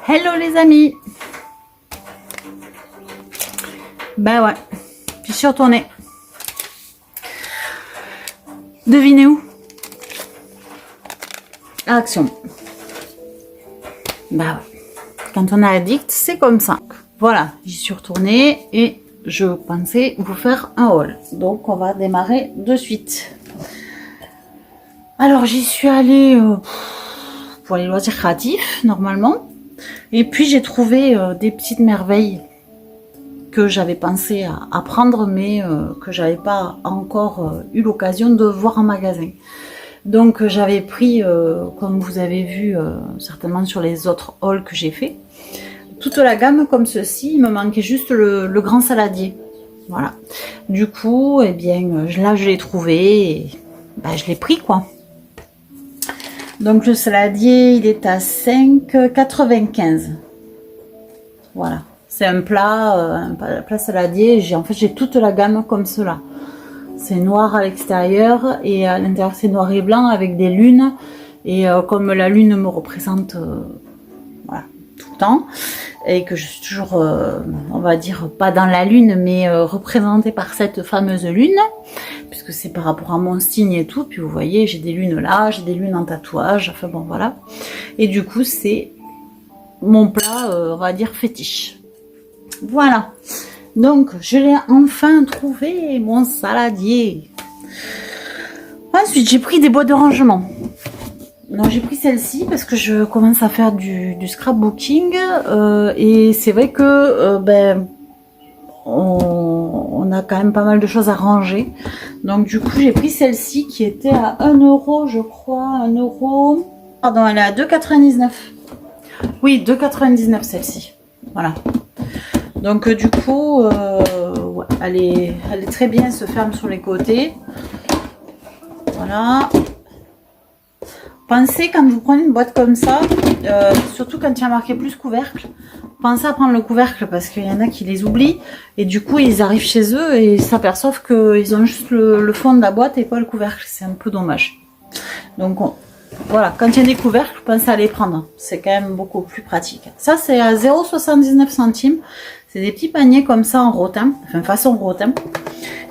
Hello les amis. Ben ouais, je suis retournée. Devinez où? Action. Ben ouais. Quand on est addict, c'est comme ça. Voilà, j'y suis retournée et je pensais vous faire un haul. Donc on va démarrer de suite. Alors j'y suis allée pour les loisirs créatifs normalement. Et puis j'ai trouvé des petites merveilles que j'avais pensé à prendre, mais que j'avais pas encore eu l'occasion de voir en magasin. Donc j'avais pris, comme vous avez vu certainement sur les autres hauls que j'ai fait, toute la gamme comme ceci. Il me manquait juste le grand saladier. Voilà. Du coup, eh bien, là je l'ai trouvé et ben, je l'ai pris quoi. Donc le saladier, il est à 5,95. Voilà. C'est un plat saladier. En fait, j'ai toute la gamme comme cela. C'est noir à l'extérieur et à l'intérieur c'est noir et blanc avec des lunes. Et comme la lune me représente voilà, tout le temps et que je suis toujours, on va dire, pas dans la lune, mais représentée par cette fameuse lune, puisque c'est par rapport à mon signe et tout. Puis vous voyez, j'ai des lunes là, j'ai des lunes en tatouage, enfin bon voilà. Et du coup, c'est mon plat, on va dire, fétiche. Voilà. Donc, je l'ai enfin trouvé, mon saladier. Ensuite, j'ai pris des boîtes de rangement. Non, j'ai pris celle-ci parce que je commence à faire du scrapbooking et c'est vrai que ben, on a quand même pas mal de choses à ranger. Donc du coup, j'ai pris celle-ci qui était à 1 euro, je crois, 1 euro. Pardon, elle est à 2,99. Oui, 2,99 celle-ci. Voilà. Donc du coup, ouais, elle est très bien, elle se ferme sur les côtés. Voilà. Pensez quand vous prenez une boîte comme ça, surtout quand il y a marqué plus couvercle, pensez à prendre le couvercle parce qu'il y en a qui les oublient et du coup ils arrivent chez eux et s'aperçoivent qu'ils ont juste le fond de la boîte et pas le couvercle. C'est un peu dommage. Donc voilà, quand il y a des couvercles, pensez à les prendre. C'est quand même beaucoup plus pratique. Ça c'est à 0,79 centimes. C'est des petits paniers comme ça en rotin, enfin façon rotin.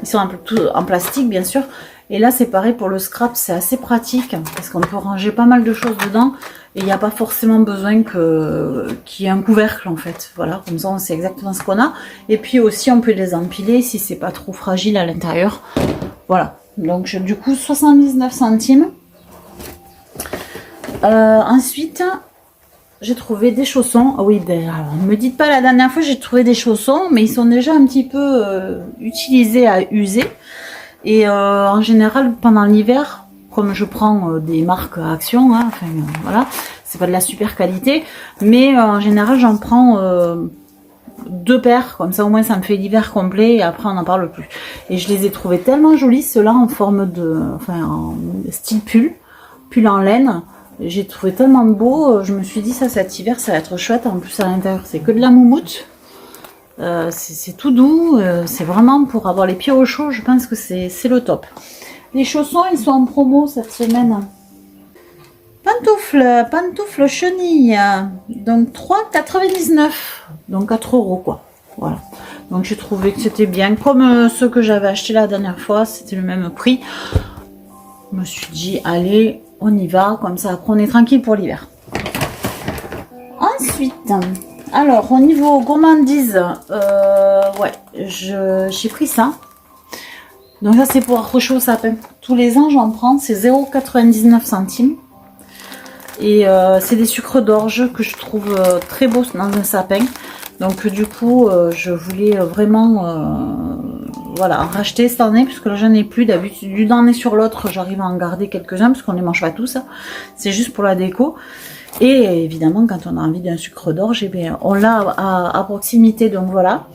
Ils sont un peu tout en plastique bien sûr. Et là c'est pareil pour le scrap, c'est assez pratique parce qu'on peut ranger pas mal de choses dedans et il n'y a pas forcément besoin qu'il y ait un couvercle en fait. Voilà, comme ça on sait exactement ce qu'on a. Et puis aussi on peut les empiler si c'est pas trop fragile à l'intérieur. Voilà, donc du coup 79 centimes. Ensuite j'ai trouvé des chaussons. Ah oui, ben, alors, ne me dites pas la dernière fois j'ai trouvé des chaussons, mais ils sont déjà un petit peu utilisés à user. Et en général, pendant l'hiver, comme je prends des marques Action, hein, enfin voilà, c'est pas de la super qualité, mais en général, j'en prends 2 paires, comme ça au moins ça me fait l'hiver complet et après on n'en parle plus. Et je les ai trouvés tellement jolis, ceux-là en forme de, enfin en style pull en laine. J'ai trouvé tellement beau, je me suis dit ça cet hiver ça va être chouette. En plus à l'intérieur c'est que de la moumoute. C'est tout doux, c'est vraiment pour avoir les pieds au chaud, je pense que c'est le top. Les chaussons, ils sont en promo cette semaine. Pantoufles chenilles, donc 3,99, donc 4 euros quoi. Voilà. Donc j'ai trouvé que c'était bien, comme ceux que j'avais acheté la dernière fois, c'était le même prix. Je me suis dit, allez, on y va, comme ça après on est tranquille pour l'hiver. Ensuite... Alors, au niveau gourmandise, ouais, j'ai pris ça. Donc ça, c'est pour accrocher au sapin. Tous les ans, j'en prends, c'est 0,99 centimes. Et c'est des sucres d'orge que je trouve très beaux dans un sapin. Donc du coup, je voulais vraiment voilà, en racheter cette année, puisque là, j'en ai plus. D'habitude, d'une année sur l'autre, j'arrive à en garder quelques-uns, parce qu'on ne les mange pas tous. C'est juste pour la déco. Et évidemment, quand on a envie d'un sucre d'orge, eh bien, on l'a à proximité. Donc voilà.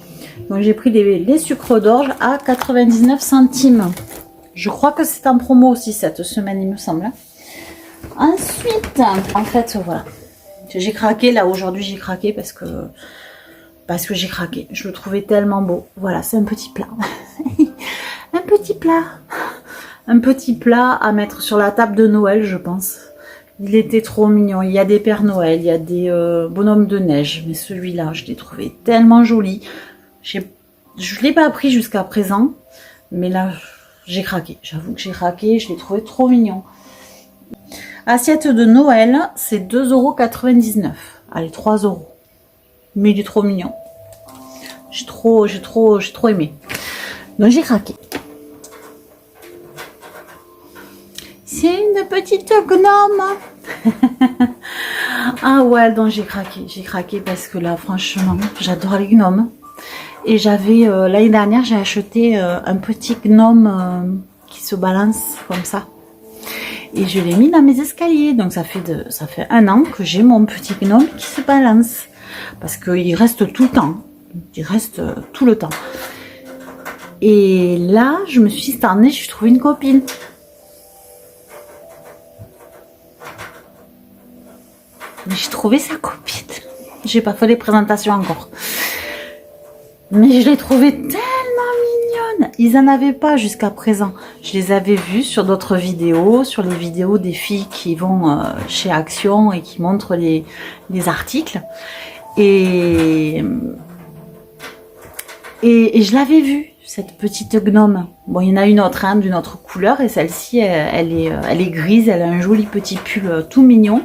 Donc j'ai pris les sucres d'orge à 99 centimes. Je crois que c'est en promo aussi cette semaine, il me semble. Ensuite, en fait, voilà. J'ai craqué. Là, aujourd'hui, j'ai craqué parce que j'ai craqué. Je le trouvais tellement beau. Voilà, c'est un petit plat. Un petit plat à mettre sur la table de Noël, je pense. Il était trop mignon. Il y a des Pères Noël, il y a des bonhommes de neige. Mais celui-là, je l'ai trouvé tellement joli. Je ne l'ai pas pris jusqu'à présent. Mais là, j'ai craqué. J'avoue que j'ai craqué. Je l'ai trouvé trop mignon. Assiette de Noël, c'est 2,99 €. Allez, 3 €. Mais il est trop mignon. J'ai trop aimé. Donc j'ai craqué. C'est une petite gnome. Ah ouais, donc j'ai craqué. J'ai craqué parce que là, franchement, j'adore les gnomes. Et j'avais, l'année dernière, j'ai acheté un petit gnome qui se balance comme ça. Et je l'ai mis dans mes escaliers. Donc ça fait 1 an que j'ai mon petit gnome qui se balance. Parce qu'il reste tout le temps. Il reste tout le temps. Et là, je me suis dit, cette année, je trouvé une copine. Mais j'ai trouvé sa copine. J'ai pas fait les présentations encore. Mais je l'ai trouvée tellement mignonne. Ils en avaient pas jusqu'à présent. Je les avais vus sur d'autres vidéos, sur les vidéos des filles qui vont chez Action et qui montrent les articles. Et je l'avais vue, cette petite gnome. Bon, il y en a une autre, hein, d'une autre couleur. Et celle-ci, elle est grise. Elle a un joli petit pull tout mignon.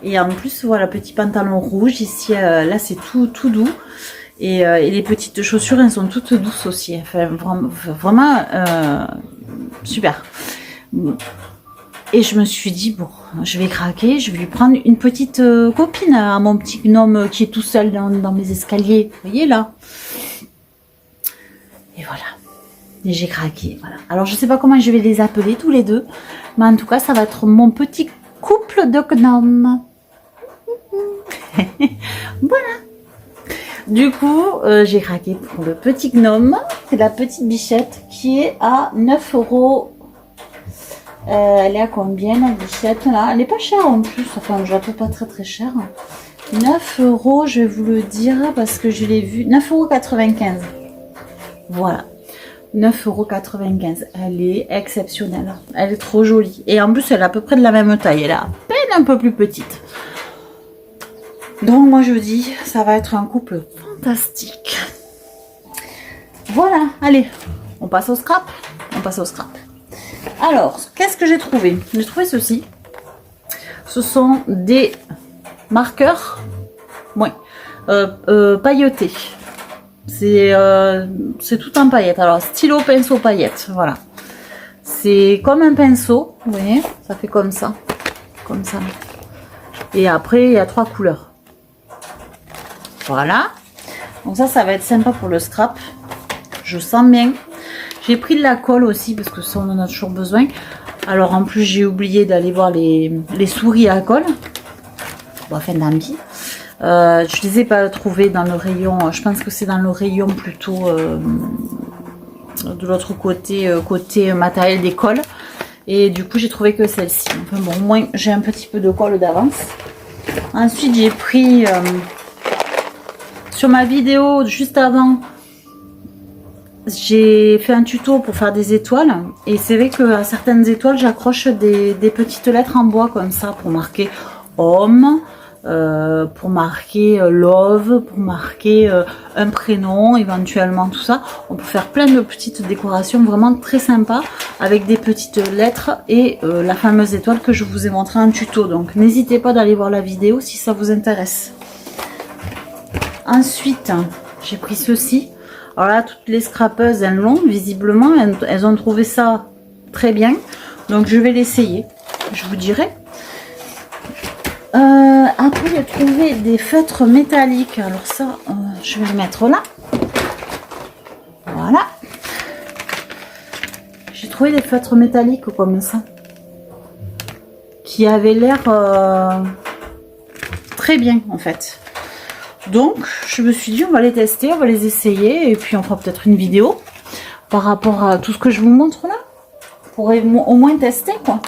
Et en plus, voilà, petit pantalon rouge. Ici, là, c'est tout doux. Et les petites chaussures, elles sont toutes douces aussi. Enfin, vraiment super. Et je me suis dit, bon, je vais craquer. Je vais lui prendre une petite copine à mon petit gnome qui est tout seul dans mes escaliers. Vous voyez, là. Et voilà. Et j'ai craqué, voilà. Alors, je sais pas comment je vais les appeler tous les deux. Mais en tout cas, ça va être mon petit couple de gnomes. Voilà. Du coup, j'ai craqué pour le petit gnome. C'est la petite bichette qui est à 9 €. Elle est à combien la bichette là? Elle est pas chère en plus. Enfin, je la trouve pas très chère. 9 €, je vais vous le dire parce que je l'ai vu. 9,95 €. Voilà. 9,95 €. Elle est exceptionnelle. Elle est trop jolie. Et en plus, elle est à peu près de la même taille. Elle est à peine un peu plus petite. Donc, moi, je dis, ça va être un couple fantastique. Voilà. Allez, on passe au scrap. On passe au scrap. Alors, qu'est-ce que j'ai trouvé? J'ai trouvé ceci. Ce sont des marqueurs. Ouais. Pailletés. C'est tout en paillettes. Alors, stylo, pinceau, paillettes. Voilà. C'est comme un pinceau. Vous voyez? Ça fait comme ça. Comme ça. Et après, il y a 3 couleurs. Voilà. Donc ça va être sympa pour le scrap. Je sens bien. J'ai pris de la colle aussi parce que ça, on en a toujours besoin. Alors, en plus, j'ai oublié d'aller voir les souris à colle. Bon, enfin, tant pis. Je les ai pas trouvées dans le rayon. Je pense que c'est dans le rayon plutôt de l'autre côté, côté matériel d'école. Et du coup, j'ai trouvé que celle-ci. Enfin bon, au moins, j'ai un petit peu de colle d'avance. Ensuite, j'ai pris sur ma vidéo juste avant, j'ai fait un tuto pour faire des étoiles. Et c'est vrai qu'à certaines étoiles, j'accroche des petites lettres en bois comme ça pour marquer homme. Pour marquer love, pour marquer un prénom, éventuellement tout ça. On peut faire plein de petites décorations vraiment très sympas avec des petites lettres et la fameuse étoile que je vous ai montré en tuto. Donc n'hésitez pas d'aller voir la vidéo si ça vous intéresse. Ensuite, j'ai pris ceci. Alors là, toutes les scrapeuses, elles l'ont visiblement. Elles ont trouvé ça très bien. Donc je vais l'essayer. Je vous dirai. Après, j'ai trouvé des feutres métalliques. Alors ça, je vais le mettre là. Voilà. J'ai trouvé des feutres métalliques comme ça. Qui avaient l'air très bien, en fait. Donc, je me suis dit, on va les tester, on va les essayer. Et puis, on fera peut-être une vidéo par rapport à tout ce que je vous montre là. Pour au moins tester, quoi.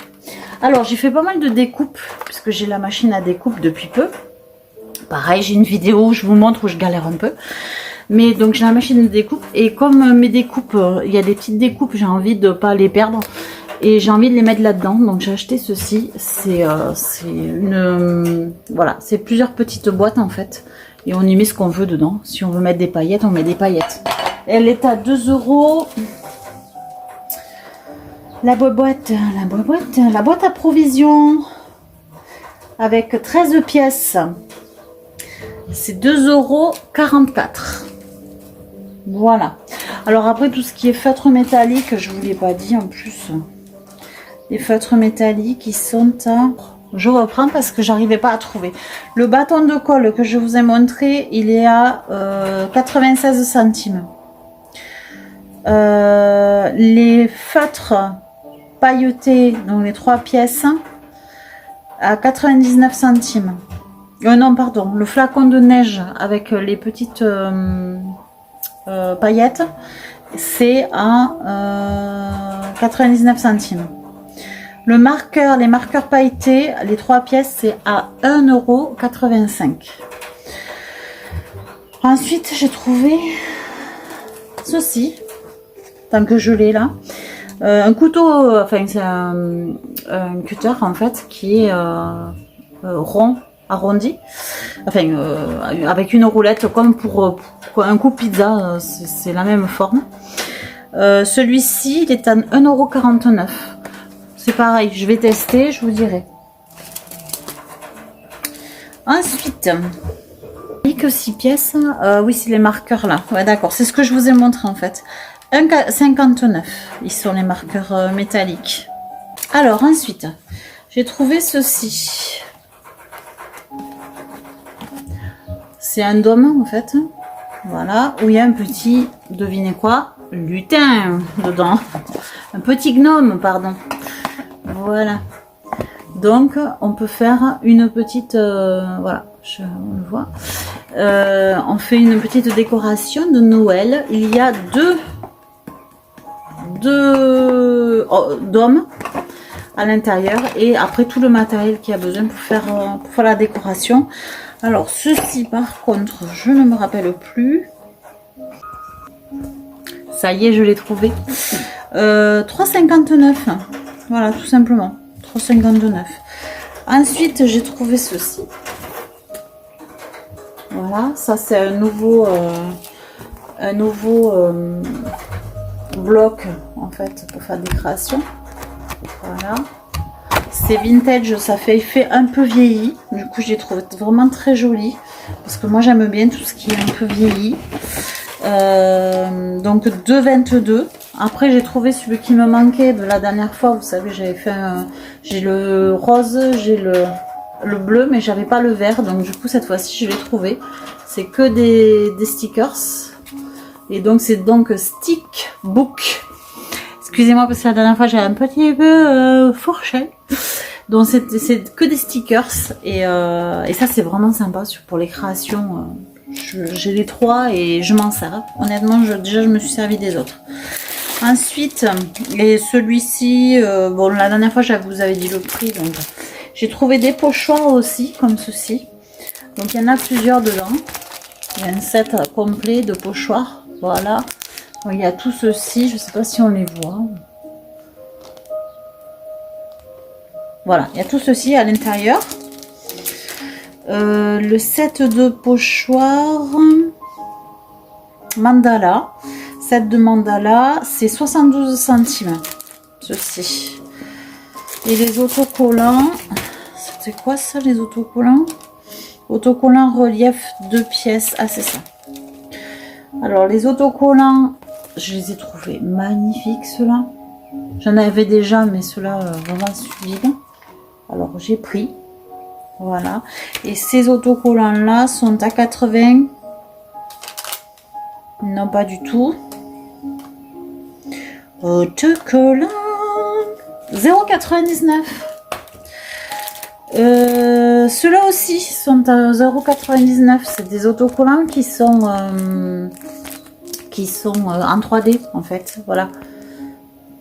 Alors, j'ai fait pas mal de découpes, puisque j'ai la machine à découpe depuis peu. Pareil, j'ai une vidéo où je vous montre où je galère un peu. Mais donc, j'ai la machine de découpe. Et comme mes découpes, il y a des petites découpes, j'ai envie de ne pas les perdre. et j'ai envie de les mettre là-dedans. Donc j'ai acheté ceci. C'est une voilà, c'est plusieurs petites boîtes en fait, et on y met ce qu'on veut dedans. Si on veut mettre des paillettes, on met des paillettes. Elle est à 2 €. La boîte à provisions avec 13 pièces. C'est 2,44 €. Voilà. Alors après, tout ce qui est feutre métallique, je vous l'ai pas dit en plus. Les feutres métalliques, ils sont à... Je reprends parce que j'arrivais pas à trouver. Le bâton de colle que je vous ai montré, il est à 96 centimes. Les feutres pailletés, donc les 3 pièces, à 99 centimes. Non, pardon, le flacon de neige avec les petites paillettes, c'est à 99 centimes. Le marqueur, les marqueurs pailletés, les 3 pièces, c'est à 1,85 €. Ensuite, j'ai trouvé ceci, tant que je l'ai là. Un couteau, enfin c'est un cutter en fait qui est rond, arrondi, enfin avec une roulette comme pour un coup pizza, c'est la même forme. Celui-ci il est à 1,49 €. C'est pareil, je vais tester, je vous dirai. Ensuite, que 6 pièces, oui c'est les marqueurs là, ouais d'accord, c'est ce que je vous ai montré en fait. 1,59 €, ils sont les marqueurs métalliques. Alors ensuite, j'ai trouvé ceci. C'est un dôme en fait, voilà, où il y a un petit, devinez quoi, lutin dedans. Un petit gnome, pardon. Voilà. Donc on peut faire une petite, voilà, on le voit. On fait une petite décoration de Noël. Il y a deux dômes à l'intérieur et après tout le matériel qu'il y a besoin pour faire la décoration. Alors ceci par contre je ne me rappelle plus. Ça y est, je l'ai trouvé. 3,59 €. Voilà, tout simplement 3,59 €. Ensuite j'ai trouvé ceci. Voilà, ça c'est un nouveau bloc en fait pour faire des créations. Voilà, c'est vintage, ça fait effet un peu vieilli. Du coup, je l'ai trouvé vraiment très joli parce que moi j'aime bien tout ce qui est un peu vieilli. Donc 2,22 €. Après, j'ai trouvé celui qui me manquait de la dernière fois. Vous savez, j'avais fait j'ai le rose, j'ai le bleu, mais j'avais pas le vert. Donc du coup, cette fois-ci, je l'ai trouvé. C'est que des stickers. Et donc c'est donc Stick Book. Excusez-moi parce que la dernière fois j'ai un petit peu fourché. Donc c'est que des stickers et ça c'est vraiment sympa pour les créations. J'ai les 3 et je m'en sers. Honnêtement, déjà je me suis servi des autres. Ensuite, et celui-ci, bon la dernière fois je vous avais dit le prix, donc j'ai trouvé des pochoirs aussi comme ceci. Donc il y en a plusieurs dedans. Il y a un set complet de pochoirs. Voilà, il y a tout ceci, je ne sais pas si on les voit. Voilà, il y a tout ceci à l'intérieur. Le set de pochoirs mandala, set de mandala, c'est 72 centimes, ceci. Et les autocollants, c'était quoi ça les autocollants? Autocollants relief 2 pièces, ah c'est ça. Alors les autocollants, je les ai trouvés magnifiques ceux-là. J'en avais déjà, mais ceux-là vraiment sublimes. Alors j'ai pris, voilà. Et ces autocollants-là sont à 80. Non, pas du tout. Autocollants 0,99 €. Ceux-là aussi sont à 0,99 €. C'est des autocollants qui sont en 3D en fait. Voilà.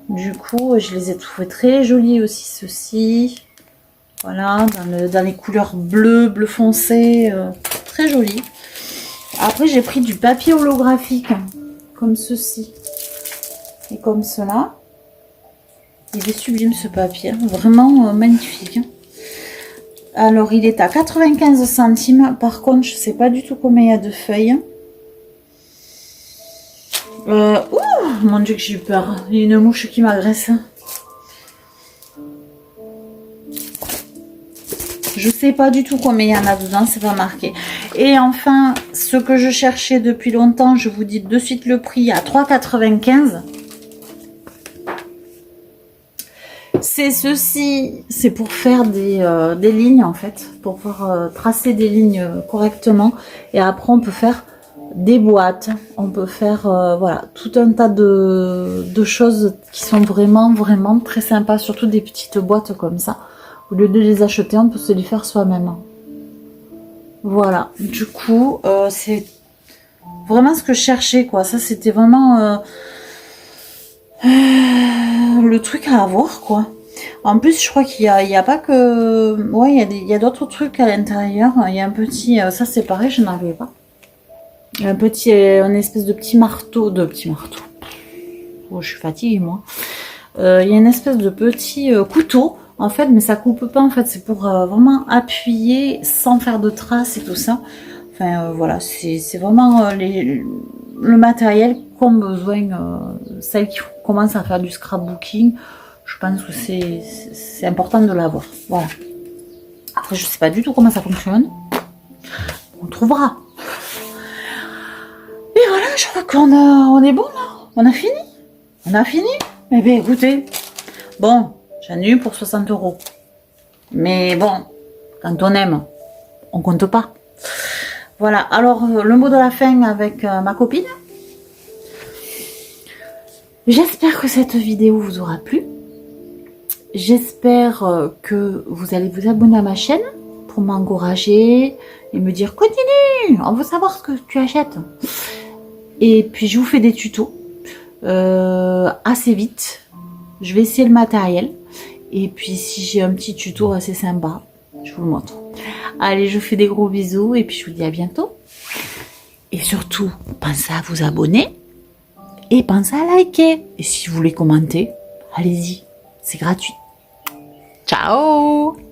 Du coup, je les ai trouvés très jolis aussi ceux-ci. Voilà, dans les couleurs bleu foncé, très joli. Après, j'ai pris du papier holographique comme ceci et comme cela. Il est sublime ce papier, vraiment magnifique. Alors il est à 95 centimes. Par contre, je sais pas du tout combien il y a de feuilles. Ouh, mon Dieu que j'ai eu peur. Il y a une mouche qui m'agresse. Je sais pas du tout combien il y en a dedans, c'est pas marqué. Et enfin, ce que je cherchais depuis longtemps, je vous dis de suite le prix à 3,95 €. C'est ceci, c'est pour faire des lignes en fait, pour pouvoir tracer des lignes correctement. Et après on peut faire des boîtes, on peut faire voilà, tout un tas de choses qui sont vraiment très sympas, surtout des petites boîtes comme ça. Au lieu de les acheter, on peut se les faire soi-même. Voilà, du coup, c'est vraiment ce que je cherchais, quoi. Ça, c'était vraiment le truc à avoir, quoi. En plus, je crois qu'il y a pas que... Ouais, il y a d'autres trucs à l'intérieur. Il y a un petit... ça, c'est pareil, je n'en avais pas. Il y a un petit... une espèce de petit marteau. Oh, je suis fatiguée, moi. Il y a une espèce de petit couteau, en fait, mais ça coupe pas, en fait. C'est pour vraiment appuyer sans faire de traces et tout ça. Enfin, voilà, c'est vraiment le matériel qu'ont besoin celles qui commencent à faire du scrapbooking. Je pense que c'est important de l'avoir. Voilà. Après, je sais pas du tout comment ça fonctionne. On trouvera. Et voilà, je crois on est bon là. On a fini. On a fini. Eh bien, écoutez. Bon, j'en ai eu pour 60 €. Mais bon, quand on aime, on compte pas. Voilà, alors le mot de la fin avec ma copine. J'espère que cette vidéo vous aura plu. J'espère que vous allez vous abonner à ma chaîne pour m'encourager et me dire continue, on veut savoir ce que tu achètes. Et puis je vous fais des tutos assez vite. Je vais essayer le matériel. Et puis si j'ai un petit tuto assez sympa, je vous le montre. Allez, je vous fais des gros bisous et puis je vous dis à bientôt. Et surtout, pensez à vous abonner et pensez à liker. Et si vous voulez commenter, allez-y, c'est gratuit. Ciao!